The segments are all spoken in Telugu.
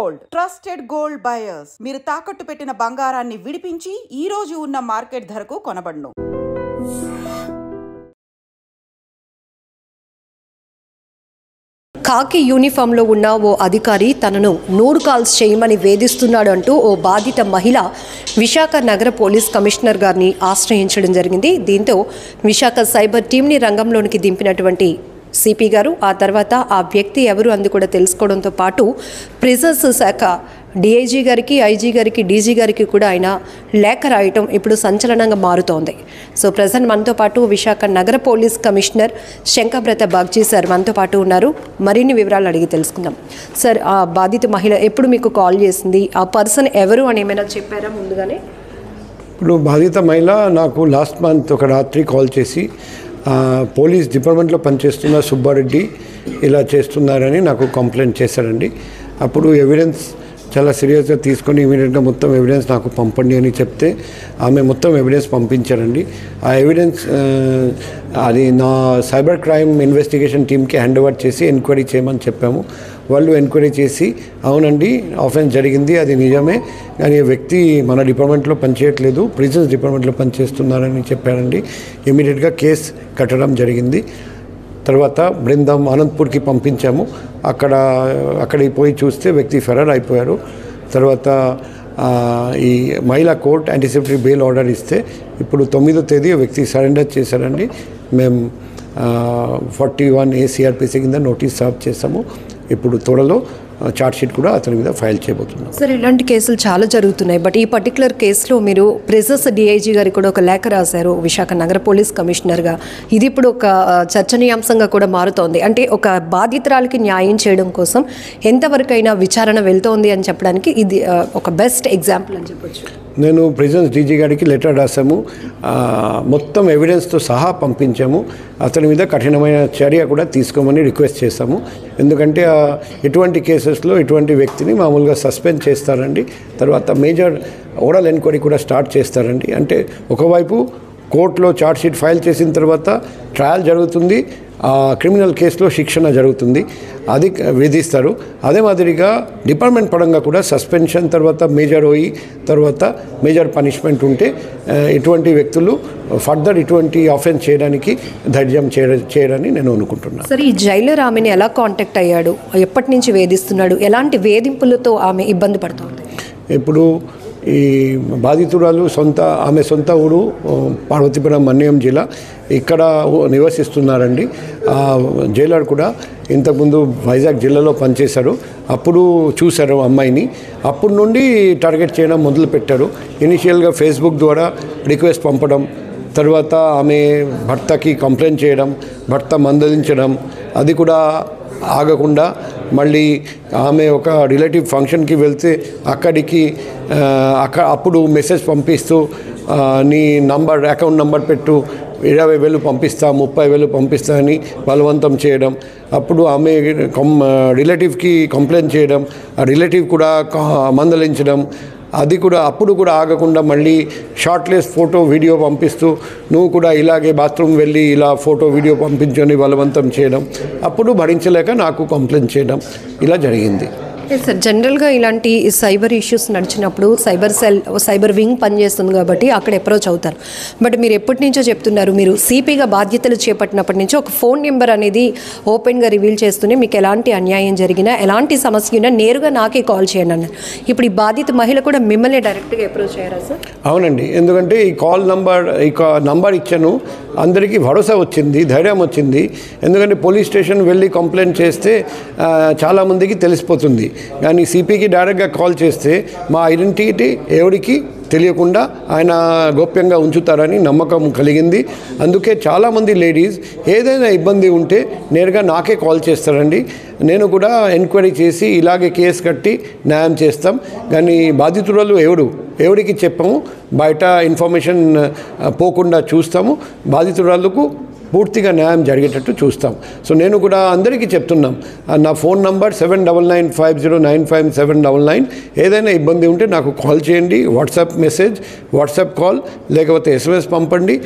Gold, trusted gold buyers. మీరు తాకట్టు పెట్టిన బంగారాన్ని విడిపించి ఈ రోజు ఉన్న మార్కెట్ ధరకు కొనబడును. కాకి యూనిఫామ్లో ఉన్న ఓ అధికారి తనను నూడు కాల్స్ చేయమని వేధిస్తున్నాడు అంటూ ఓ బాధిత మహిళ విశాఖ నగర పోలీస్ కమిషనర్ గారిని ఆశ్రయించడం జరిగింది. దీంతో విశాఖ సైబర్ టీంని రంగంలోనికి దింపినటువంటి సిపి గారు ఆ తర్వాత ఆ వ్యక్తి ఎవరు అందు కూడా తెలుసుకోవడంతో పాటు ప్రిజన్స్ శాఖ డిఐజీ గారికి, ఐజీ గారికి, డీజీ గారికి కూడా ఆయన లేఖ రాయటం ఇప్పుడు సంచలనంగా మారుతోంది. సో ప్రజెంట్ మనతో పాటు విశాఖ నగర police commissioner Shankhabrata Bagchi sir మనతో పాటు ఉన్నారు. మరిన్ని వివరాలు అడిగి తెలుసుకుందాం. సార్, ఆ బాధిత మహిళ ఎప్పుడు మీకు కాల్ చేసింది, ఆ పర్సన్ ఎవరు అని ఏమైనా చెప్పారా ముందుగానే? ఇప్పుడు బాధిత మహిళ నాకు లాస్ట్ మంత్ ఒక రాత్రి కాల్ చేసి పోలీస్ డిపార్ట్మెంట్లో పనిచేస్తున్న సుబ్బారెడ్డి ఇలా చేస్తున్నారని నాకు కంప్లైంట్ చేశారండి. అప్పుడు ఎవిడెన్స్ చాలా సీరియస్గా తీసుకొని ఇమీడియట్గా మొత్తం ఎవిడెన్స్ నాకు పంపండి అని చెప్తే ఆమె మొత్తం ఎవిడెన్స్ పంపించారండి. ఆ ఎవిడెన్స్ అది నా సైబర్ క్రైమ్ ఇన్వెస్టిగేషన్ టీమ్కి హ్యాండ్ ఓవర్ చేసి ఎంక్వైరీ చేయమని చెప్పాము. వాళ్ళు ఎంక్వైరీ చేసి అవునండి ఆఫెన్స్ జరిగింది, అది నిజమే, కానీ వ్యక్తి మన డిపార్ట్మెంట్లో పనిచేయట్లేదు, ప్రిజన్స్ డిపార్ట్మెంట్లో పనిచేస్తున్నారని చెప్పారండి. ఇమీడియట్గా కట్టడం జరిగింది. తర్వాత బృందం అనంతపూర్కి పంపించాము. అక్కడికి పోయి చూస్తే వ్యక్తి ఫెరార్ అయిపోయారు. తర్వాత ఈ మహిళా కోర్ట్ యాంటిసిపేటరీ బెయిల్ ఆర్డర్ ఇస్తే ఇప్పుడు 9వ తేదీ వ్యక్తి సరెండర్ చేశారండి. మేము 41 ACRPC కింద నోటీస్ సర్వ్ చేసాము. ఇప్పుడు త్వరలో చార్జ్షీట్ కూడా అతని మీద ఫైల్ చేయబోతున్నాం. సార్, ఇలాంటి కేసులు చాలా జరుగుతున్నాయి. బట్ ఈ పర్టికులర్ కేసులో మీరు ప్రిజన్స్ డిఐజీ గారికి కూడా ఒక లేఖ రాశారు విశాఖ నగర పోలీస్ కమిషనర్గా. ఇది ఇప్పుడు ఒక చర్చనీయాంశంగా కూడా మారుతోంది. అంటే ఒక బాధితురాలకి న్యాయం చేయడం కోసం ఎంతవరకైనా విచారణ వెళ్తోంది అని చెప్పడానికి ఇది ఒక బెస్ట్ ఎగ్జాంపుల్ అని చెప్పొచ్చు. నేను ప్రిజన్స్ డీజీ గారికి లెటర్ రాసాము, మొత్తం ఎవిడెన్స్తో సహా పంపించాము. అతని మీద కఠినమైన చర్య కూడా తీసుకోమని రిక్వెస్ట్ చేశాము. ఎందుకంటే ఇటువంటి కేసెస్లో ఇటువంటి వ్యక్తిని మామూలుగా సస్పెండ్ చేస్తారండి. తర్వాత మేజర్ ఓరల్ ఎంక్వైరీ కూడా స్టార్ట్ చేస్తారండి. అంటే ఒకవైపు కోర్టులో ఛార్జ్షీట్ ఫైల్ చేసిన తర్వాత ట్రయల్ జరుగుతుంది, క్రిమినల్ కేసులో శిక్షణ జరుగుతుంది, అది విధిస్తారు. అదే మాదిరిగా డిపార్ట్మెంట్ పరంగా కూడా సస్పెన్షన్ తర్వాత మేజర్ ఓయి తర్వాత మేజర్ పనిష్మెంట్ ఉంటే ఇటువంటి వ్యక్తులు ఫర్దర్ ఇటువంటి ఆఫెన్స్ చేయడానికి ధైర్యం చేయరని నేను అనుకుంటున్నాను. సరే, ఈ జైలర్ ఆమెను ఎలా కాంటాక్ట్ అయ్యాడు, ఎప్పటి నుంచి వేధిస్తున్నాడు, ఎలాంటి వేధింపులతో ఆమె ఇబ్బంది పడుతుంది? ఇప్పుడు ఈ బాధితురాలు ఆమె సొంత ఊరు పార్వతీపురం మన్యం జిల్లా, ఇక్కడ నివసిస్తున్నారండి. జైలర్ కూడా ఇంతకుముందు వైజాగ్ జిల్లాలో పనిచేశారు. అప్పుడు చూశారు అమ్మాయిని, అప్పటి నుండి టార్గెట్ చేయడం మొదలుపెట్టారు. ఇనిషియల్గా ఫేస్బుక్ ద్వారా రిక్వెస్ట్ పంపడం, తర్వాత ఆమె భర్తకి కంప్లైంట్ చేయడం, భర్త మందలించడం, అది కూడా ఆగకుండా మళ్ళీ ఆమె ఒక రిలేటివ్ ఫంక్షన్కి వెళ్తే అప్పుడు మెసేజ్ పంపిస్తూ నీ అకౌంట్ నంబర్ పెట్టు, 20,000 పంపిస్తా, 30,000 పంపిస్తా అని బలవంతం చేయడం. అప్పుడు ఆమె రిలేటివ్కి కంప్లైంట్ చేయడం, ఆ రిలేటివ్ కూడా మందలించడం, అది కూడా అప్పుడు కూడా ఆగకుండా మళ్ళీ షార్ట్లెస్ ఫోటో వీడియో పంపిస్తూ నువ్వు కూడా ఇలాగే బాత్రూమ్ వెళ్ళి ఇలా ఫోటో వీడియో పంపించని బలవంతం చేయడం, అప్పుడు భరించలేక నాకు కంప్లైంట్ చేయడం, ఇలా జరిగింది. సార్, జనరల్గా ఇలాంటి సైబర్ ఇష్యూస్ నడిచినప్పుడు సైబర్ వింగ్ పనిచేస్తుంది కాబట్టి అక్కడ అప్రోచ్ అవుతారు. బట్ మీరు ఎప్పటి నుంచో చెప్తున్నారు, మీరు సిపిగా బాధ్యతలు చేపట్టినప్పటి నుంచి ఒక ఫోన్ నెంబర్ అనేది ఓపెన్గా రివీల్ చేస్తూనే మీకు ఎలాంటి అన్యాయం జరిగినా ఎలాంటి సమస్య ఉన్నా నేరుగా నాకే కాల్ చేయండి అన్నారు. ఇప్పుడు ఈ బాధిత మహిళ కూడా మిమ్మల్ని డైరెక్ట్గా అప్రోచ్ అయ్యారా సార్? అవునండి, ఎందుకంటే ఈ నంబర్ ఇచ్చాను, అందరికీ భరోసా వచ్చింది, ధైర్యం వచ్చింది. ఎందుకంటే పోలీస్ స్టేషన్ వెళ్ళి కంప్లైంట్ చేస్తే చాలామందికి తెలిసిపోతుంది, కానీ సిపికి డైరెక్ట్గా కాల్ చేస్తే మా ఐడెంటిటీ ఎవరికి తెలియకుండా ఆయన గోప్యంగా ఉంచుతారని నమ్మకం కలిగింది. అందుకే చాలామంది లేడీస్ ఏదైనా ఇబ్బంది ఉంటే నేరుగా నాకే కాల్ చేస్తారండి. నేను కూడా ఎంక్వైరీ చేసి ఇలాగే కేసు కట్టి న్యాయం చేస్తాం. కానీ బాధితురాలు ఎవరికి చెప్పము, బయట ఇన్ఫర్మేషన్ పోకుండా చూస్తాము. బాధితురాలకు పూర్తిగా న్యాయం జరిగేటట్టు చూస్తాం. సో నేను కూడా అందరికీ చెప్తున్నాం, నా ఫోన్ నంబర్ 7995095799. ఏదైనా ఇబ్బంది ఉంటే నాకు కాల్ చేయండి, వాట్సాప్ మెసేజ్, వాట్సాప్ కాల్, లేకపోతే SMS పంపండి.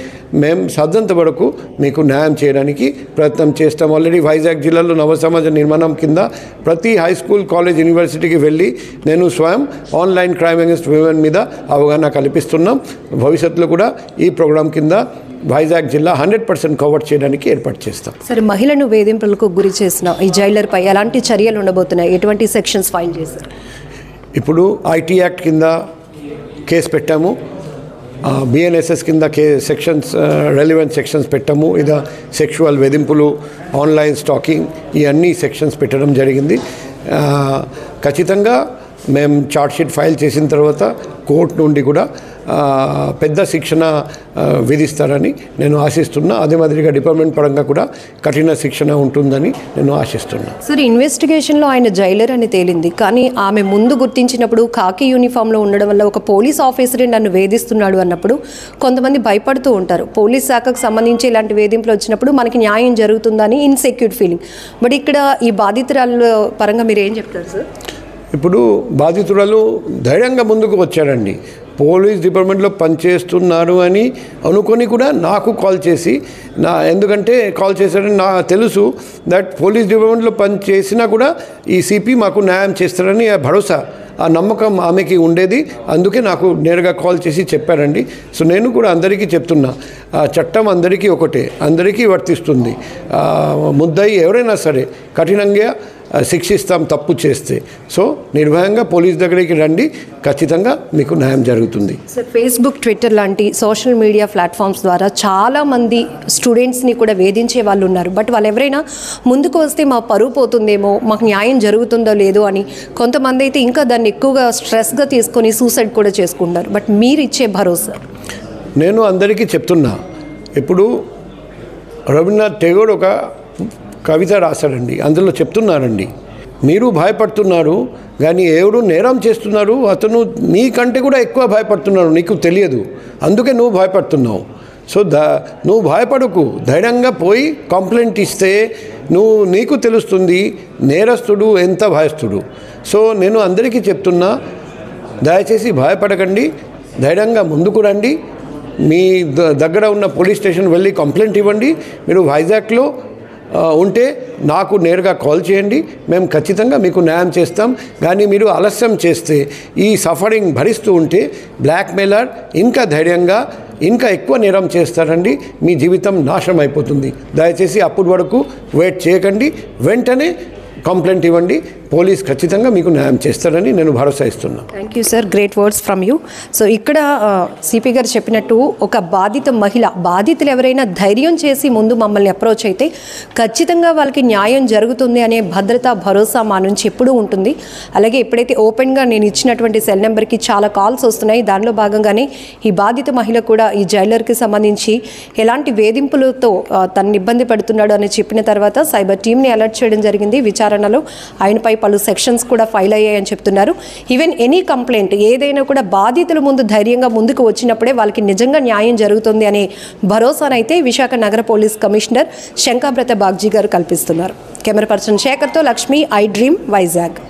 మేము సాధ్యంత వరకు మీకు న్యాయం చేయడానికి ప్రయత్నం చేస్తాం. ఆల్రెడీ వైజాగ్ జిల్లాలో నవ సమాజ నిర్మాణం కింద ప్రతి హై స్కూల్, కాలేజ్, యూనివర్సిటీకి వెళ్ళి నేను స్వయం ఆన్లైన్ క్రైమ్ అగెన్స్ట్ విమెన్ మీద అవగాహన కల్పిస్తున్నాం. భవిష్యత్తులో కూడా ఈ ప్రోగ్రాం కింద వైజాగ్ జిల్లా 100% కవర్ చేయడానికి ఏర్పాటు చేస్తాం. సరే, మహిళను వేధింపులకు గురి చేసిన ఈ జైలర్పై ఎలాంటి చర్యలు ఉండబోతున్నాయి? ఎటువంటి సెక్షన్స్ ఫైల్ చేశారు? ఇప్పుడు ఐటీ యాక్ట్ కింద కేసు పెట్టాము, BNSS కింద సెక్షన్స్, రెలివెంట్ సెక్షన్స్ పెట్టాము. ఇది సెక్షువల్ వేధింపులు, ఆన్లైన్ స్టాకింగ్, ఈ అన్ని సెక్షన్స్ పెట్టడం జరిగింది. ఖచ్చితంగా మేము ఛార్జ్షీట్ ఫైల్ చేసిన తర్వాత కోర్టు నుండి కూడా పెద్ద శిక్షణ విధిస్తారని నేను ఆశిస్తున్నా. అదే మాదిరిగా డిపార్ట్మెంట్ పరంగా కూడా కఠిన శిక్షణ ఉంటుందని నేను ఆశిస్తున్నా. సరే, ఇన్వెస్టిగేషన్లో ఆయన జైలర్ అని తేలింది, కానీ ఆమె ముందు గుర్తించినప్పుడు ఖాకీ యూనిఫామ్లో ఉండడం వల్ల ఒక పోలీస్ ఆఫీసరే నన్ను వేధిస్తున్నాడు అన్నప్పుడు కొంతమంది భయపడుతూ ఉంటారు. పోలీస్ శాఖకు సంబంధించి ఇలాంటి వేధింపులు వచ్చినప్పుడు మనకి న్యాయం జరుగుతుందని ఇన్సెక్యూర్ ఫీలింగ్. బట్ ఇక్కడ ఈ బాధితురాల పరంగా మీరు ఏం చెప్తారు సార్? ఇప్పుడు బాధితురాలు ధైర్యంగా ముందుకు వచ్చారండి. పోలీస్ డిపార్ట్మెంట్లో పనిచేస్తున్నారు అని అనుకొని కూడా నాకు కాల్ చేసి, ఎందుకంటే కాల్ చేశారని తెలుసు దట్ పోలీస్ డిపార్ట్మెంట్లో పనిచేసినా కూడా ఈ CP మాకు న్యాయం చేస్తారని ఆ భరోసా, ఆ నమ్మకం ఆమెకి ఉండేది. అందుకే నాకు నేరుగా కాల్ చేసి చెప్పారండి. సో నేను కూడా అందరికీ చెప్తున్నా, చట్టం అందరికీ ఒకటే, అందరికీ వర్తిస్తుంది. ముద్దాయి ఎవరైనా సరే కఠినంగా శిక్షిస్తాం తప్పు చేస్తే. సో నిర్భయంగా పోలీస్ దగ్గరికి రండి, ఖచ్చితంగా మీకు న్యాయం జరుగుతుంది. సార్, ఫేస్బుక్, ట్విట్టర్ లాంటి సోషల్ మీడియా ప్లాట్ఫామ్స్ ద్వారా చాలామంది స్టూడెంట్స్ని కూడా వేధించే వాళ్ళు ఉన్నారు. బట్ వాళ్ళు ఎవరైనా ముందుకు వస్తే మా పరువు పోతుందేమో, మాకు న్యాయం జరుగుతుందో లేదో అని కొంతమంది అయితే ఇంకా దాన్ని ఎక్కువగా స్ట్రెస్గా తీసుకొని సూసైడ్ కూడా చేసుకుంటారు. బట్ మీరు ఇచ్చే భరోసా? నేను అందరికీ చెప్తున్నా, ఇప్పుడు రవీంద్రనాథ్ ఠాగూర్ ఒక కవిత రాశాడండి, అందులో చెప్తున్నారండి, మీరు భయపడుతున్నారు కానీ ఎవరు నేరం చేస్తున్నారు అతను నీకంటే కూడా ఎక్కువ భయపడుతున్నాడు, నీకు తెలియదు, అందుకే నువ్వు భయపడుతున్నావు. సో నువ్వు భయపడకు, ధైర్యంగా పోయి కంప్లైంట్ ఇస్తే నీకు తెలుస్తుంది నేరస్తుడు ఎంత భయస్తుడు. సో నేను అందరికీ చెప్తున్నా, దయచేసి భయపడకండి, ధైర్యంగా ముందుకు రండి. మీ దగ్గర ఉన్న పోలీస్ స్టేషన్ వెళ్ళి కంప్లైంట్ ఇవ్వండి. మీరు వైజాగ్లో ఉంటే నాకు నేరుగా కాల్ చేయండి, మేము ఖచ్చితంగా మీకు న్యాయం చేస్తాం. కానీ మీరు ఆలస్యం చేస్తే, ఈ సఫరింగ్ భరిస్తూ ఉంటే బ్లాక్మెయిలర్ ఇంకా ధైర్యంగా ఇంకా ఎక్కువ నేరం చేస్తారండి, మీ జీవితం నాశనం అయిపోతుంది. దయచేసి అప్పటి వరకు వెయిట్ చేయకండి, వెంటనే కంప్లైంట్ ఇవ్వండి, పోలీస్ ఖచ్చితంగా మీకు న్యాయం చేస్తారని నేను భరోసా ఇస్తున్నాను. Thank you sir, great words from you. So ఇక్కడ CP గారు చెప్పినట్టు ఒక బాధిత మహిళ, బాధితులు ఎవరైనా ధైర్యం చేసి ముందు మమ్మల్ని అప్రోచ్ అయితే ఖచ్చితంగా వాళ్ళకి న్యాయం జరుగుతుంది అనే భద్రత, భరోసా మా నుంచి ఎప్పుడూ ఉంటుంది. అలాగే ఎప్పుడైతే ఓపెన్గా నేను ఇచ్చినటువంటి సెల్ నెంబర్కి చాలా కాల్స్ వస్తున్నాయి, దానిలో భాగంగానే ఈ బాధిత మహిళ కూడా ఈ జైలర్కి సంబంధించి ఎలాంటి వేధింపులతో తనని ఇబ్బంది పడుతున్నాడు అని చెప్పిన తర్వాత సైబర్ టీమ్ని అలర్ట్ చేయడం జరిగింది. విచారణలో ఆయనపై పలు సెక్షన్స్ కూడా ఫైల్ అయ్యాయని చెప్తున్నారు. ఈవెన్ ఎనీ కంప్లైంట్ ఏదైనా కూడా బాధితుల ముందు ధైర్యంగా ముందుకు వచ్చినప్పుడే వాళ్ళకి నిజంగా న్యాయం జరుగుతుంది అనే భరోసానైతే విశాఖ నగర పోలీస్ కమిషనర్ శంకాబ్రత బాగ్జీ గారు కల్పిస్తున్నారు. కెమెరా పర్సన్ శేఖర్తో లక్ష్మి, ఐ డ్రీమ్, వైజాగ్.